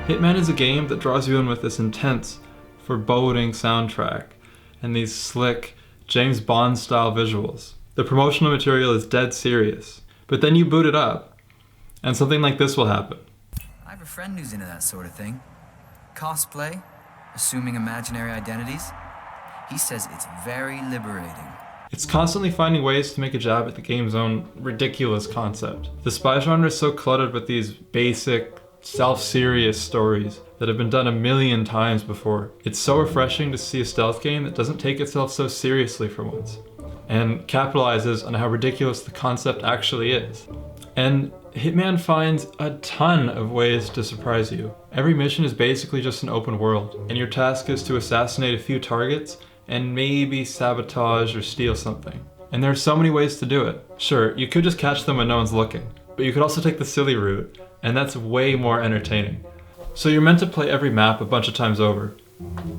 Hitman is a game that draws you in with this intense, foreboding soundtrack and these slick, James Bond-style visuals. The promotional material is dead serious, but then you boot it up, and something like this will happen. I have a friend who's into that sort of thing. Cosplay, assuming imaginary identities. He says it's very liberating. It's constantly finding ways to make a jab at the game's own ridiculous concept. The spy genre is so cluttered with these basic, self-serious stories that have been done a million times before. It's so refreshing to see a stealth game that doesn't take itself so seriously for once, and capitalizes on how ridiculous the concept actually is. And Hitman finds a ton of ways to surprise you. Every mission is basically just an open world, and your task is to assassinate a few targets and maybe sabotage or steal something. And there are so many ways to do it. Sure, you could just catch them when no one's looking, but you could also take the silly route, and that's way more entertaining. So you're meant to play every map a bunch of times over.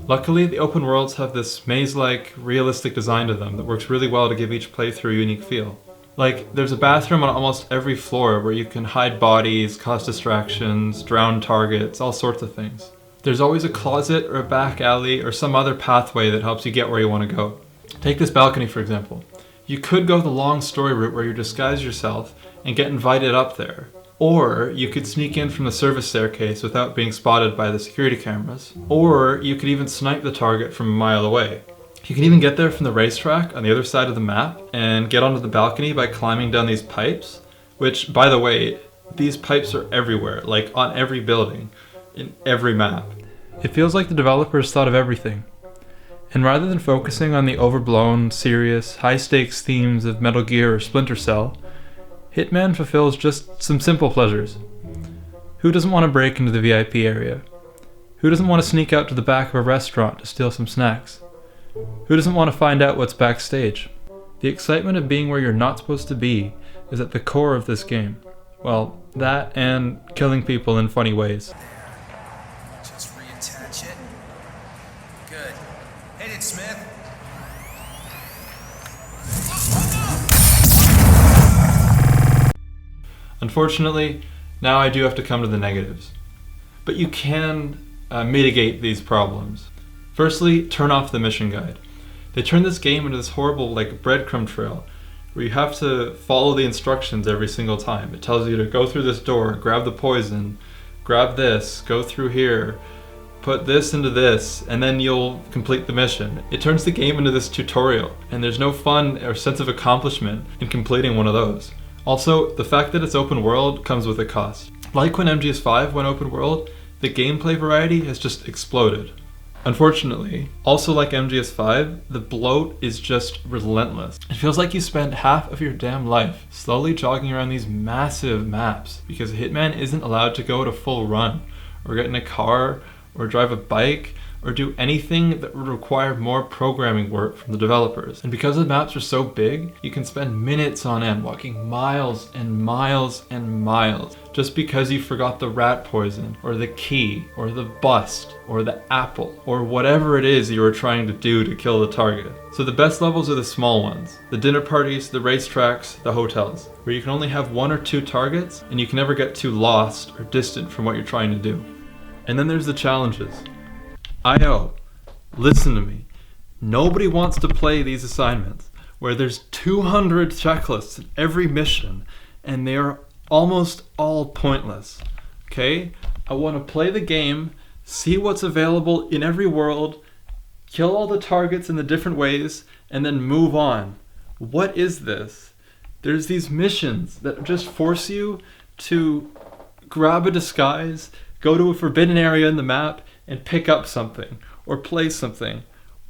Luckily, the open worlds have this maze-like, realistic design to them that works really well to give each playthrough a unique feel. Like, there's a bathroom on almost every floor where you can hide bodies, cause distractions, drown targets, all sorts of things. There's always a closet or a back alley or some other pathway that helps you get where you want to go. Take this balcony for example. You could go the long story route where you disguise yourself and get invited up there. Or you could sneak in from the service staircase without being spotted by the security cameras. Or you could even snipe the target from a mile away. You can even get there from the racetrack on the other side of the map and get onto the balcony by climbing down these pipes, which, by the way, these pipes are everywhere, like on every building, in every map. It feels like the developers thought of everything. And rather than focusing on the overblown, serious, high-stakes themes of Metal Gear or Splinter Cell, Hitman fulfills just some simple pleasures. Who doesn't want to break into the VIP area? Who doesn't want to sneak out to the back of a restaurant to steal some snacks? Who doesn't want to find out what's backstage? The excitement of being where you're not supposed to be is at the core of this game. Well, that and killing people in funny ways. Just reattach it. Good. Hit it, Smith. Unfortunately, now I do have to come to the negatives. But you can mitigate these problems. Firstly, turn off the mission guide. They turn this game into this horrible breadcrumb trail where you have to follow the instructions every single time. It tells you to go through this door, grab the poison, grab this, go through here, put this into this, and then you'll complete the mission. It turns the game into this tutorial, and there's no fun or sense of accomplishment in completing one of those. Also, the fact that it's open world comes with a cost. Like when MGS5 went open world, the gameplay variety has just exploded. Unfortunately, also like MGS5, the bloat is just relentless. It feels like you spend half of your damn life slowly jogging around these massive maps because Hitman isn't allowed to go at a full run, or get in a car, or drive a bike, or do anything that would require more programming work from the developers. And because the maps are so big, you can spend minutes on end walking miles and miles and miles just because you forgot the rat poison, or the key, or the bust, or the apple, or whatever it is you were trying to do to kill the target. So the best levels are the small ones. The dinner parties, the racetracks, the hotels, where you can only have one or two targets and you can never get too lost or distant from what you're trying to do. And then there's the challenges. IO, listen to me. Nobody wants to play these assignments where there's 200 checklists in every mission and they are almost all pointless. Okay? I want to play the game, see what's available in every world, kill all the targets in the different ways, and then move on. What is this? There's these missions that just force you to grab a disguise, go to a forbidden area in the map, and pick up something, or play something.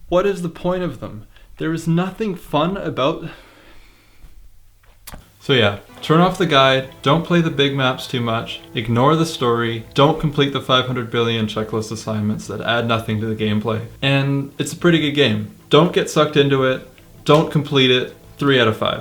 What is the point of them? There is nothing fun about... So yeah, turn off the guide, don't play the big maps too much, ignore the story, don't complete the 500 billion checklist assignments that add nothing to the gameplay, and it's a pretty good game. Don't get sucked into it, don't complete it, 3 out of 5.